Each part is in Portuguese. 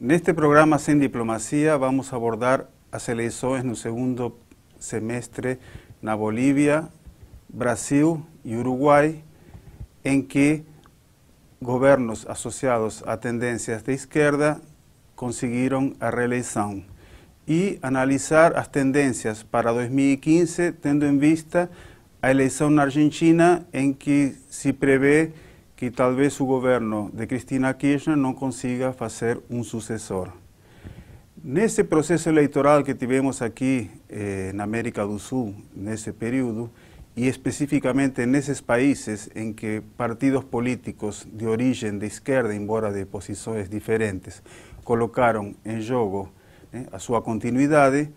Neste programa Sem Diplomacia vamos abordar as eleições no segundo semestre na Bolívia, Brasil e Uruguai, em que governos associados a tendências de esquerda conseguiram a reeleição. E analisar as tendências para 2015, tendo em vista a eleição na Argentina, em que se prevê que talvez o governo de Cristina Kirchner não consiga fazer um sucessor. Nesse processo eleitoral que tivemos aqui na América do Sul, nesse período, e especificamente nesses países em que partidos políticos de origem de esquerda, embora de posições diferentes, colocaram em jogo a sua continuidade,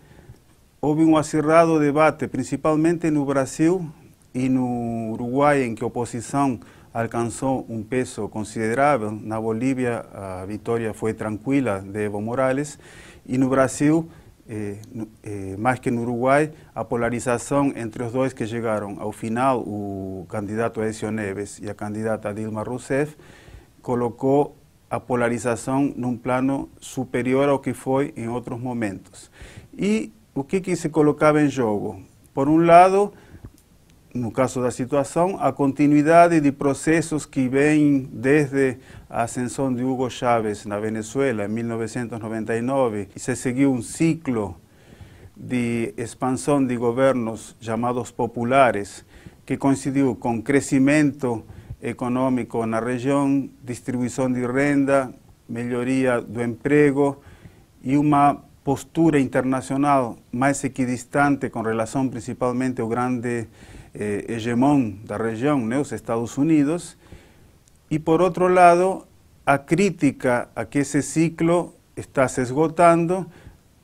houve um acirrado debate, principalmente no Brasil e no Uruguai, em que a oposição alcançou um peso considerável. Na Bolívia, a vitória foi tranquila de Evo Morales, e no Brasil, mais que no Uruguai, a polarização entre os dois que chegaram ao final, o candidato Aécio Neves e a candidata Dilma Rousseff, colocou a polarização num plano superior ao que foi em outros momentos. E o que se colocava em jogo? Por um lado, no caso da situação, a continuidade de processos que vêm desde a ascensão de Hugo Chávez na Venezuela, em 1999, e se seguiu um ciclo de expansão de governos chamados populares, que coincidiu com crescimento econômico na região, distribuição de renda, melhoria do emprego e uma postura internacional mais equidistante com relação principalmente ao grande hegemon da região, os Estados Unidos. E por outro lado, a crítica a que esse ciclo está se esgotando,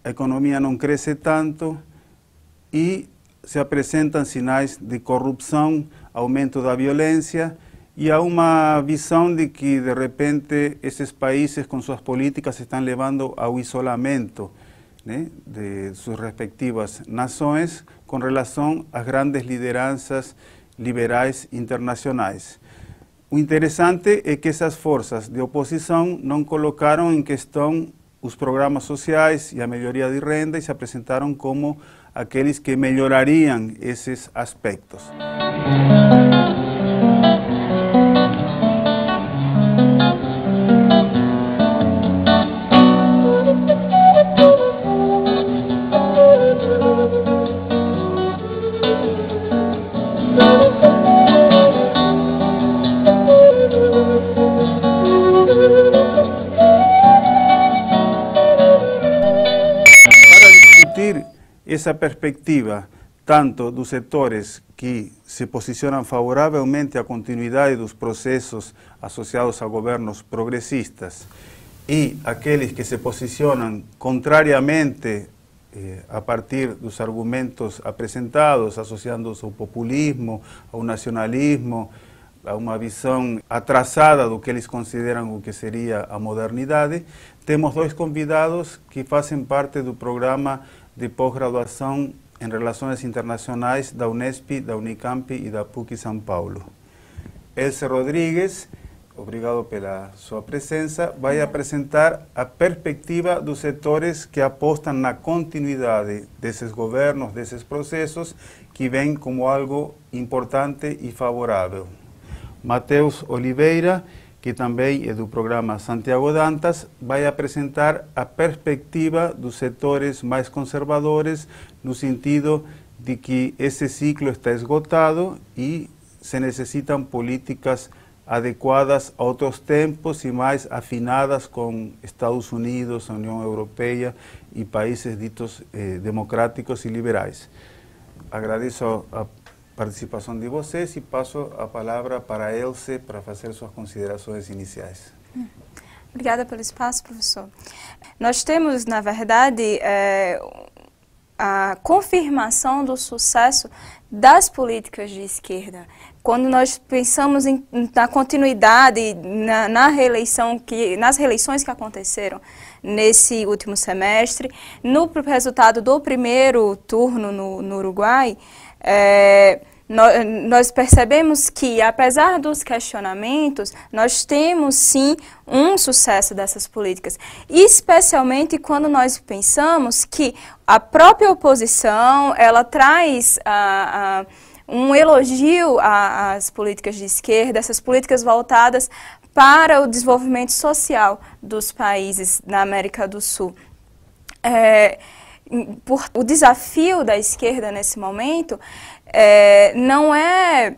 a economia não cresce tanto e se apresentam sinais de corrupção, aumento da violência, e há uma visão de que, de repente, esses países com suas políticas estão levando ao isolamento de suas respectivas nações com relação às grandes lideranças liberais internacionais. O interessante é que essas forças de oposição não colocaram em questão os programas sociais e a melhoria de renda e se apresentaram como aqueles que melhorariam esses aspectos. Essa perspectiva, tanto dos setores que se posicionam favoravelmente à continuidade dos processos associados a governos progressistas e aqueles que se posicionam contrariamente a partir dos argumentos apresentados, associando-os ao populismo, ao nacionalismo, a uma visão atrasada do que eles consideram o que seria a modernidade, temos dois convidados que fazem parte do programa de pós-graduação em Relações Internacionais da Unesp, da Unicamp e da PUC São Paulo. Elce Rodrigues, obrigado pela sua presença, vai apresentar a perspectiva dos setores que apostam na continuidade desses governos, desses processos, que vêm como algo importante e favorável. Mateus Oliveira, que também é do programa Santiago Dantas, vai apresentar a perspectiva dos setores mais conservadores, no sentido de que esse ciclo está esgotado e se necessitam políticas adequadas a outros tempos e mais afinadas com Estados Unidos, a União Europeia e países ditos democráticos e liberais. Agradeço a participação de vocês e passo a palavra para Elce para fazer suas considerações iniciais. Obrigada pelo espaço, professor. Nós temos, na verdade, a confirmação do sucesso das políticas de esquerda. Quando nós pensamos na continuidade, nas reeleições que aconteceram nesse último semestre, no resultado do primeiro turno no Uruguai, nós percebemos que, apesar dos questionamentos, nós temos sim um sucesso dessas políticas, especialmente quando nós pensamos que a própria oposição, ela traz um elogio às políticas de esquerda, essas políticas voltadas para o desenvolvimento social dos países da América do Sul. O desafio da esquerda nesse momento não é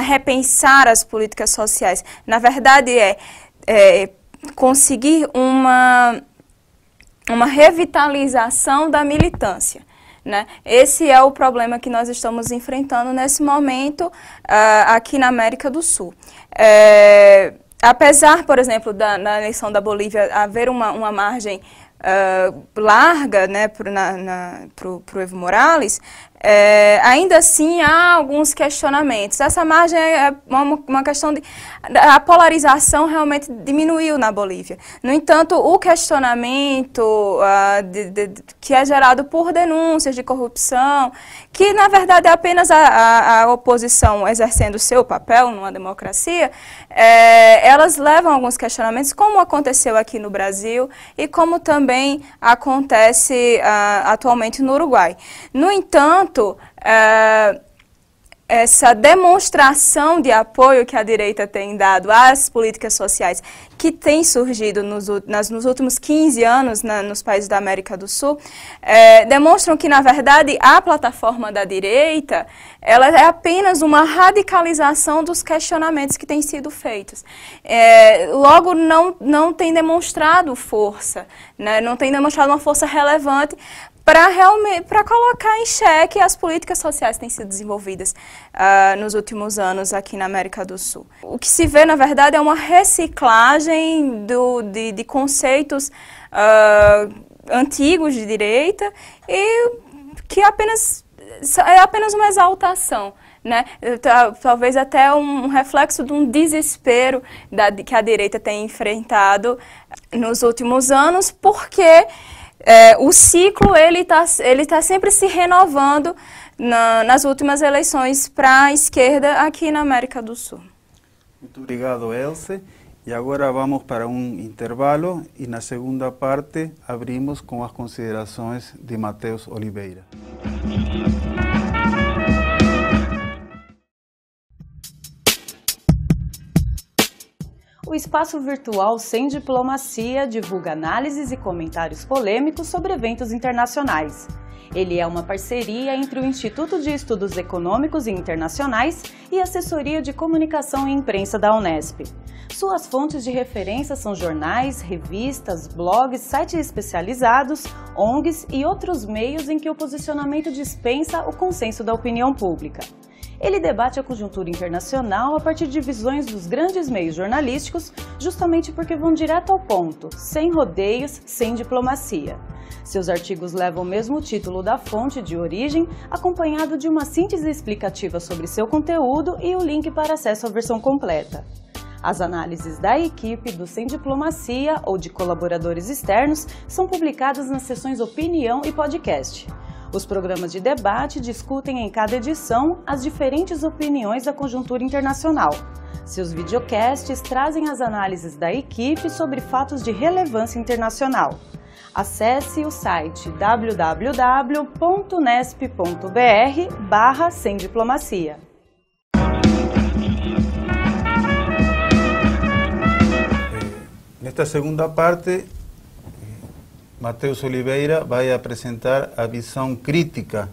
repensar as políticas sociais. Na verdade, conseguir uma revitalização da militância, né? Esse é o problema que nós estamos enfrentando nesse momento aqui na América do Sul. Apesar, por exemplo, na eleição da Bolívia haver uma margem larga, né, para o Evo Morales, ainda assim há alguns questionamentos. Essa margem é uma questão de... A polarização realmente diminuiu na Bolívia. No entanto, o questionamento que é gerado por denúncias de corrupção, que na verdade é apenas a oposição exercendo o seu papel numa democracia, elas levam alguns questionamentos, como aconteceu aqui no Brasil e como também acontece atualmente no Uruguai. No entanto, essa demonstração de apoio que a direita tem dado às políticas sociais que tem surgido nos últimos 15 anos nos países da América do Sul, demonstram que, na verdade, a plataforma da direita ela é apenas uma radicalização dos questionamentos que têm sido feitos. Logo, não tem demonstrado força, né? Não tem demonstrado uma força relevante para colocar em xeque as políticas sociais que têm sido desenvolvidas nos últimos anos aqui na América do Sul. O que se vê, na verdade, é uma reciclagem de conceitos antigos de direita e que é apenas uma exaltação, né? Talvez até um reflexo de um desespero que a direita tem enfrentado nos últimos anos, porque o ciclo ele tá sempre se renovando nas últimas eleições para a esquerda aqui na América do Sul. Muito obrigado, Else. E agora vamos para intervalo e na segunda parte abrimos com as considerações de Matheus Oliveira. O espaço virtual Sem Diplomacia divulga análises e comentários polêmicos sobre eventos internacionais. Ele é uma parceria entre o Instituto de Estudos Econômicos e Internacionais e a Assessoria de Comunicação e Imprensa da Unesp. Suas fontes de referência são jornais, revistas, blogs, sites especializados, ONGs e outros meios em que o posicionamento dispensa o consenso da opinião pública. Ele debate a conjuntura internacional a partir de visões dos grandes meios jornalísticos, justamente porque vão direto ao ponto, sem rodeios, sem diplomacia. Seus artigos levam o mesmo título da fonte de origem, acompanhado de uma síntese explicativa sobre seu conteúdo e o link para acesso à versão completa. As análises da equipe do Sem Diplomacia ou de colaboradores externos são publicadas nas seções Opinião e Podcast. Os programas de debate discutem em cada edição as diferentes opiniões da conjuntura internacional. Seus videocasts trazem as análises da equipe sobre fatos de relevância internacional. Acesse o site www.unesp.br/semdiplomacia. Nesta segunda parte, Matheus Oliveira vai apresentar a visão crítica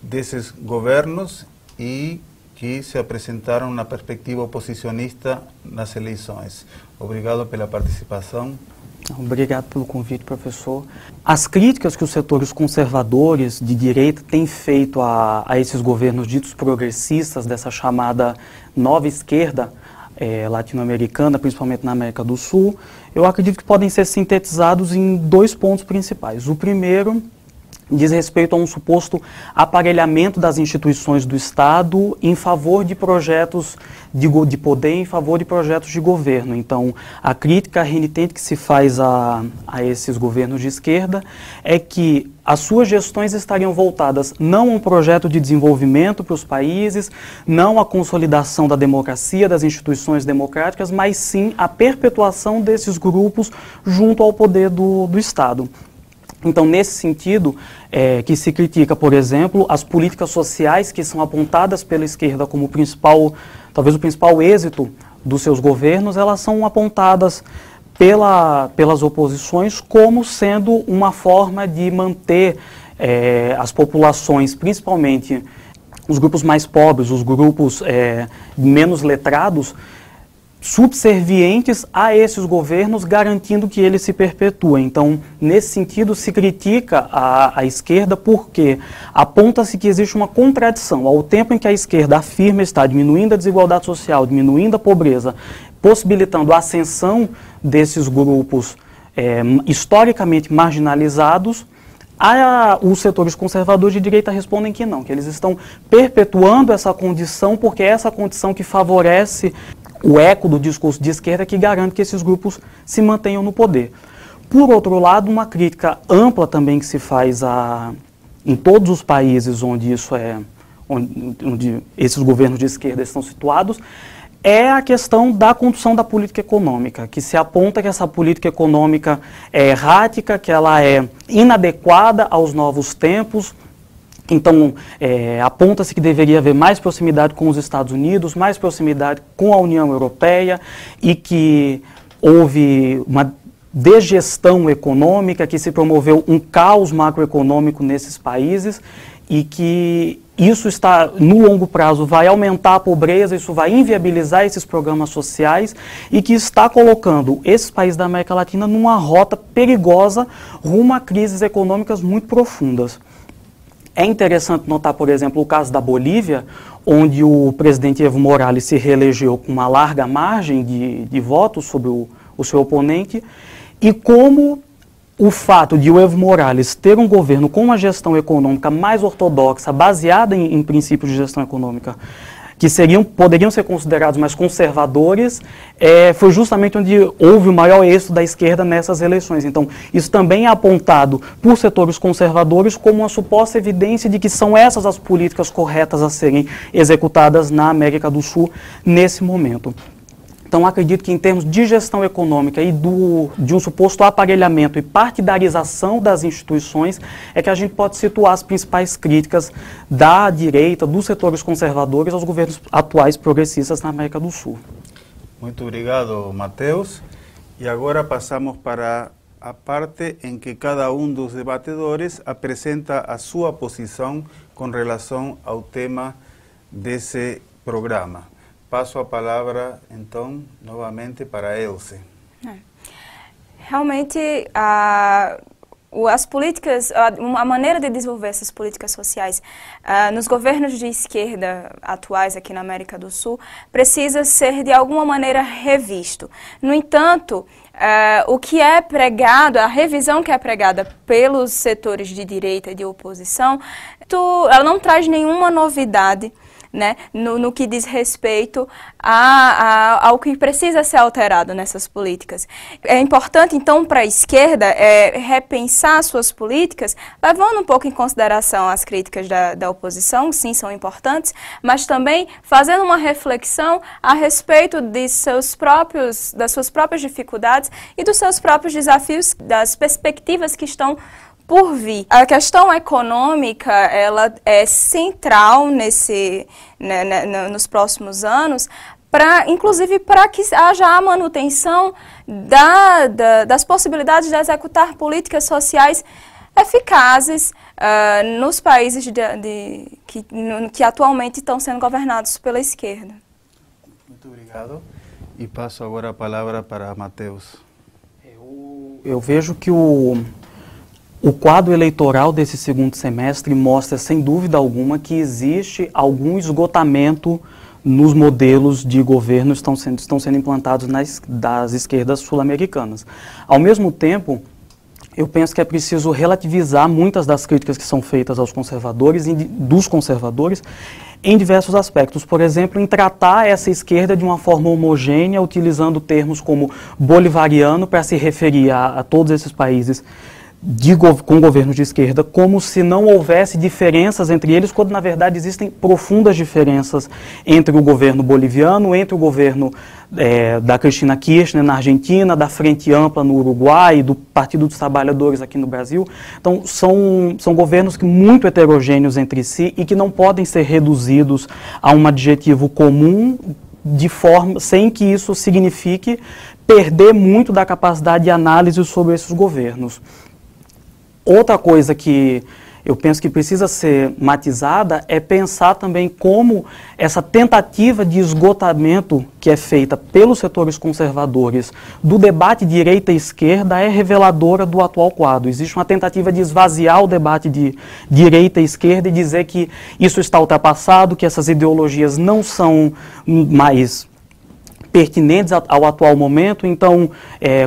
desses governos e que se apresentaram na perspectiva oposicionista nas eleições. Obrigado pela participação. Obrigado pelo convite, professor. As críticas que os setores conservadores de direita têm feito a esses governos ditos progressistas, dessa chamada nova esquerda latino-americana, principalmente na América do Sul, eu acredito que podem ser sintetizados em dois pontos principais. O primeiro, diz respeito a um suposto aparelhamento das instituições do Estado em favor de projetos de poder, em favor de projetos de governo. Então, a crítica renitente que se faz a esses governos de esquerda é que as suas gestões estariam voltadas não a um projeto de desenvolvimento para os países, não à consolidação da democracia, das instituições democráticas, mas sim à perpetuação desses grupos junto ao poder do Estado. Então, nesse sentido, que se critica, por exemplo, as políticas sociais que são apontadas pela esquerda como talvez o principal êxito dos seus governos, elas são apontadas pelas oposições como sendo uma forma de manter as populações, principalmente os grupos mais pobres, os grupos menos letrados, subservientes a esses governos, garantindo que eles se perpetuem. Então, nesse sentido, se critica a esquerda porque aponta-se que existe uma contradição. Ao tempo em que a esquerda afirma estar diminuindo a desigualdade social, diminuindo a pobreza, possibilitando a ascensão desses grupos historicamente marginalizados, os setores conservadores de direita respondem que não, que eles estão perpetuando essa condição porque é essa condição que favorece o eco do discurso de esquerda que garante que esses grupos se mantenham no poder. Por outro lado, uma crítica ampla também que se faz em todos os países onde esses governos de esquerda estão situados, é a questão da condução da política econômica, que se aponta que essa política econômica é errática, que ela é inadequada aos novos tempos. Então, aponta-se que deveria haver mais proximidade com os Estados Unidos, mais proximidade com a União Europeia e que houve uma degestão econômica, que se promoveu um caos macroeconômico nesses países e que isso no longo prazo, vai aumentar a pobreza, isso vai inviabilizar esses programas sociais e que está colocando esses países da América Latina numa rota perigosa rumo a crises econômicas muito profundas. É interessante notar, por exemplo, o caso da Bolívia, onde o presidente Evo Morales se reelegeu com uma larga margem de votos sobre o seu oponente, e como o fato de o Evo Morales ter um governo com uma gestão econômica mais ortodoxa, baseada em princípios de gestão econômica, que poderiam ser considerados mais conservadores, foi justamente onde houve o maior êxito da esquerda nessas eleições. Então, isso também é apontado por setores conservadores como uma suposta evidência de que são essas as políticas corretas a serem executadas na América do Sul nesse momento. Então, acredito que em termos de gestão econômica e de um suposto aparelhamento e partidarização das instituições, é que a gente pode situar as principais críticas da direita, dos setores conservadores aos governos atuais progressistas na América do Sul. Muito obrigado, Mateus. E agora passamos para a parte em que cada dos debatedores apresenta a sua posição com relação ao tema desse programa. Passo a palavra, então, novamente para Elze. Realmente, as políticas, a maneira de desenvolver essas políticas sociais nos governos de esquerda atuais aqui na América do Sul precisa ser de alguma maneira revisto. No entanto, o que é pregado, a revisão que é pregada pelos setores de direita e de oposição, ela não traz nenhuma novidade, né, no que diz respeito ao que precisa ser alterado nessas políticas. É importante, então, para a esquerda repensar suas políticas, levando um pouco em consideração as críticas da oposição, sim, são importantes, mas também fazendo uma reflexão a respeito das suas próprias dificuldades e dos seus próprios desafios, das perspectivas que estão por vir. A questão econômica, ela é central nos próximos anos, inclusive para que haja a manutenção das possibilidades de executar políticas sociais eficazes nos países que atualmente estão sendo governados pela esquerda. Muito obrigado. E passo agora a palavra para Mateus. Eu vejo que o quadro eleitoral desse segundo semestre mostra, sem dúvida alguma, que existe algum esgotamento nos modelos de governo que estão sendo implantados das esquerdas sul-americanas. Ao mesmo tempo, Eu penso que é preciso relativizar muitas das críticas que são feitas aos conservadores, dos conservadores, em diversos aspectos. Por exemplo, em tratar essa esquerda de uma forma homogênea, utilizando termos como bolivariano para se referir a todos esses países com governos de esquerda, como se não houvesse diferenças entre eles, quando na verdade existem profundas diferenças entre o governo boliviano, entre o governo da Cristina Kirchner na Argentina, da Frente Ampla no Uruguai, do Partido dos Trabalhadores aqui no Brasil. Então, são governos muito heterogêneos entre si e que não podem ser reduzidos a um adjetivo comum, sem que isso signifique perder muito da capacidade de análise sobre esses governos. Outra coisa que eu penso que precisa ser matizada é pensar também como essa tentativa de esgotamento que é feita pelos setores conservadores do debate direita e esquerda é reveladora do atual quadro. Existe uma tentativa de esvaziar o debate de direita e esquerda e dizer que isso está ultrapassado, que essas ideologias não são mais pertinentes ao atual momento. Então,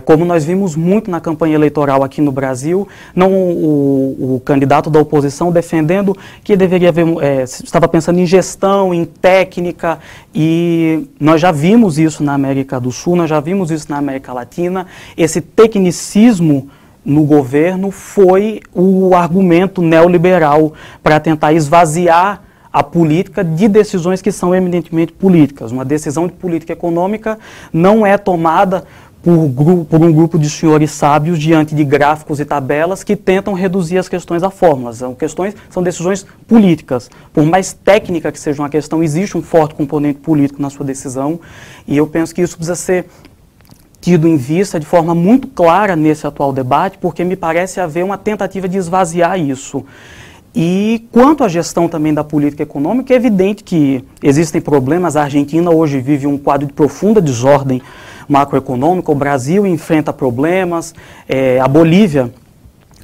como nós vimos muito na campanha eleitoral aqui no Brasil, não o candidato da oposição defendendo que deveria haver, estava pensando em gestão, em técnica, e nós já vimos isso na América do Sul, nós já vimos isso na América Latina. Esse tecnicismo no governo foi o argumento neoliberal para tentar esvaziar a política de decisões que são eminentemente políticas. Uma decisão de política econômica não é tomada por um grupo de senhores sábios diante de gráficos e tabelas que tentam reduzir as questões a fórmulas. São decisões políticas. Por mais técnica que seja uma questão, existe um forte componente político na sua decisão, e eu penso que isso precisa ser tido em vista de forma muito clara nesse atual debate, porque me parece haver uma tentativa de esvaziar isso. E quanto à gestão também da política econômica, é evidente que existem problemas. A Argentina hoje vive um quadro de profunda desordem macroeconômica, o Brasil enfrenta problemas, a Bolívia,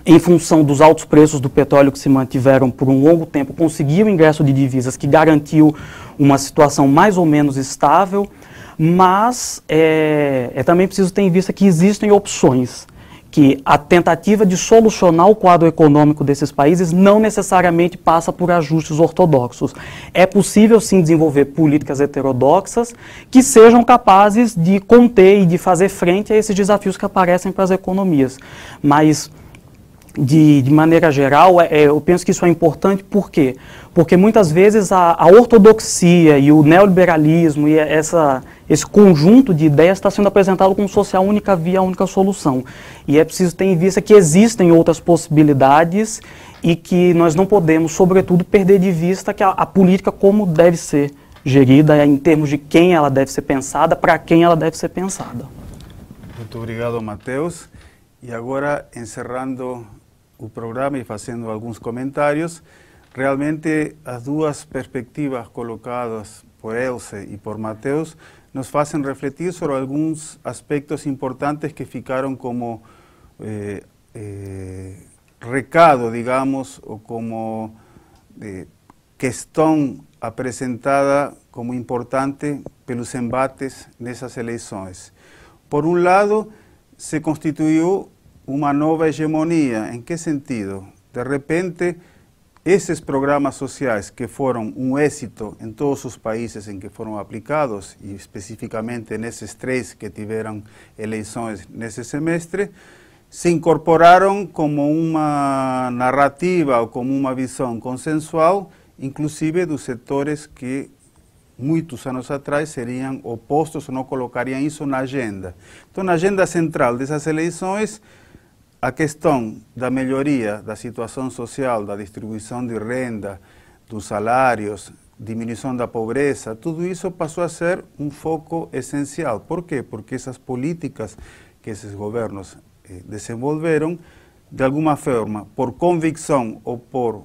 em função dos altos preços do petróleo que se mantiveram por um longo tempo, conseguiu o ingresso de divisas que garantiu uma situação mais ou menos estável, mas também preciso ter em vista que existem opções, que a tentativa de solucionar o quadro econômico desses países não necessariamente passa por ajustes ortodoxos. É possível, sim, desenvolver políticas heterodoxas que sejam capazes de conter e de fazer frente a esses desafios que aparecem para as economias. Mas, de maneira geral, eu penso que isso é importante. Por quê? Porque muitas vezes a ortodoxia e o neoliberalismo e esse conjunto de ideias está sendo apresentado como se fosse a única via, a única solução. E é preciso ter em vista que existem outras possibilidades e que nós não podemos, sobretudo, perder de vista que a política como deve ser gerida, em termos de quem ela deve ser pensada, para quem ela deve ser pensada. Muito obrigado, Matheus. E agora, encerrando o programa e fazendo alguns comentários, realmente as duas perspectivas colocadas por Elze e por Matheus nos fazem refletir sobre alguns aspectos importantes que ficaram como recado, digamos, ou como questão apresentada como importante pelos embates nessas eleições. Por um lado, se constituiu uma nova hegemonia. Em que sentido? De repente, esses programas sociais que foram um êxito em todos os países em que foram aplicados, e especificamente nesses três que tiveram eleições nesse semestre, se incorporaram como uma narrativa ou como uma visão consensual, inclusive dos setores que muitos anos atrás seriam opostos ou não colocariam isso na agenda. Então, na agenda central dessas eleições, a questão da melhoria da situação social, da distribuição de renda, dos salários, diminuição da pobreza, tudo isso passou a ser um foco essencial. Por quê? Porque essas políticas que esses governos desenvolveram, de alguma forma, por convicção ou por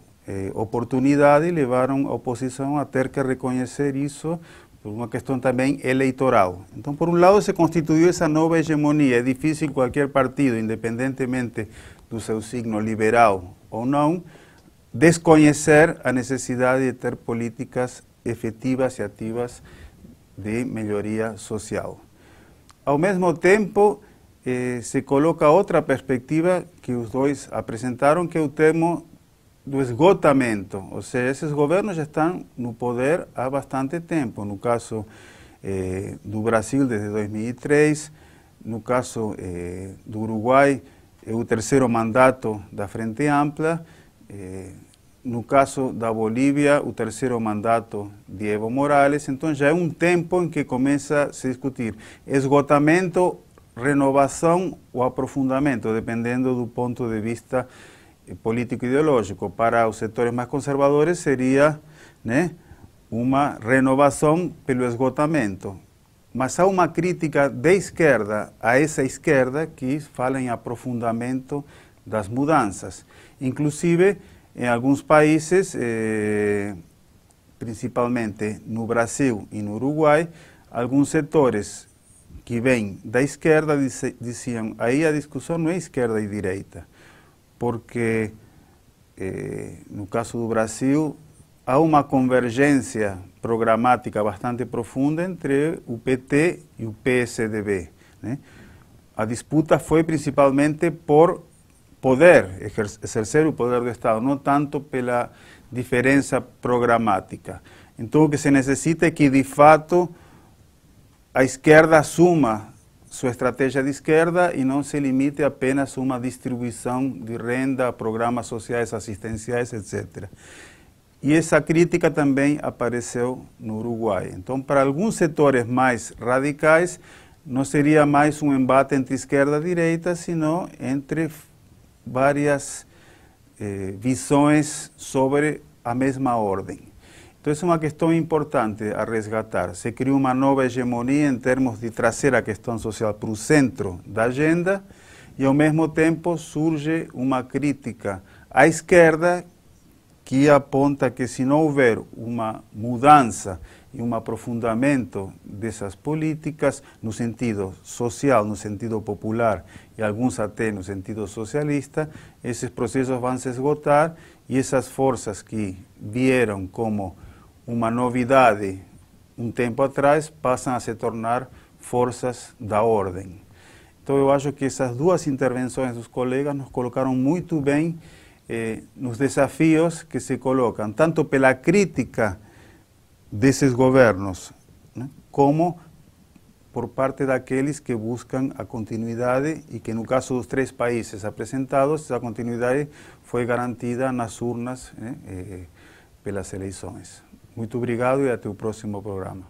oportunidade, levaram a oposição a ter que reconhecer isso por uma questão também eleitoral. Então, por um lado, se constituiu essa nova hegemonia. É difícil qualquer partido, independentemente do seu signo liberal ou não, desconhecer a necessidade de ter políticas efetivas e ativas de melhoria social. Ao mesmo tempo, se coloca outra perspectiva que os dois apresentaram, que é o termo do esgotamento, ou seja, esses governos já estão no poder há bastante tempo, no caso do Brasil desde 2003, no caso do Uruguai é o terceiro mandato da Frente Ampla, no caso da Bolívia o terceiro mandato de Evo Morales, então já é um tempo em que começa a se discutir esgotamento, renovação ou aprofundamento, dependendo do ponto de vista político-ideológico. Para os setores mais conservadores seria, né, uma renovação pelo esgotamento. Mas há uma crítica de esquerda a essa esquerda que fala em aprofundamento das mudanças. Inclusive, em alguns países, principalmente no Brasil e no Uruguai, alguns setores que vêm da esquerda diziam, aí a discussão não é esquerda e direita, porque no caso do Brasil há uma convergência programática bastante profunda entre o PT e o PSDB, né? A disputa foi principalmente por poder, exercer o poder do Estado, não tanto pela diferença programática. Então o que se necessita é que, de fato, a esquerda assuma sua estratégia de esquerda e não se limite apenas a uma distribuição de renda, programas sociais, assistenciais, etc. E essa crítica também apareceu no Uruguai. Então, para alguns setores mais radicais, não seria mais um embate entre esquerda e direita, senão entre várias visões sobre a mesma ordem. Então, essa é uma questão importante a resgatar. Se criou uma nova hegemonia em termos de trazer a questão social para o centro da agenda e, ao mesmo tempo, surge uma crítica à esquerda que aponta que, se não houver uma mudança e um aprofundamento dessas políticas no sentido social, no sentido popular e alguns até no sentido socialista, esses processos vão se esgotar e essas forças que vieram como uma novidade um tempo atrás passam a se tornar forças da ordem. Então eu acho que essas duas intervenções dos colegas nos colocaram muito bem nos desafios que se colocam, tanto pela crítica desses governos, né, como por parte daqueles que buscam a continuidade e que, no caso dos três países apresentados, essa continuidade foi garantida nas urnas, né, pelas eleições. Muito obrigado e até o próximo programa.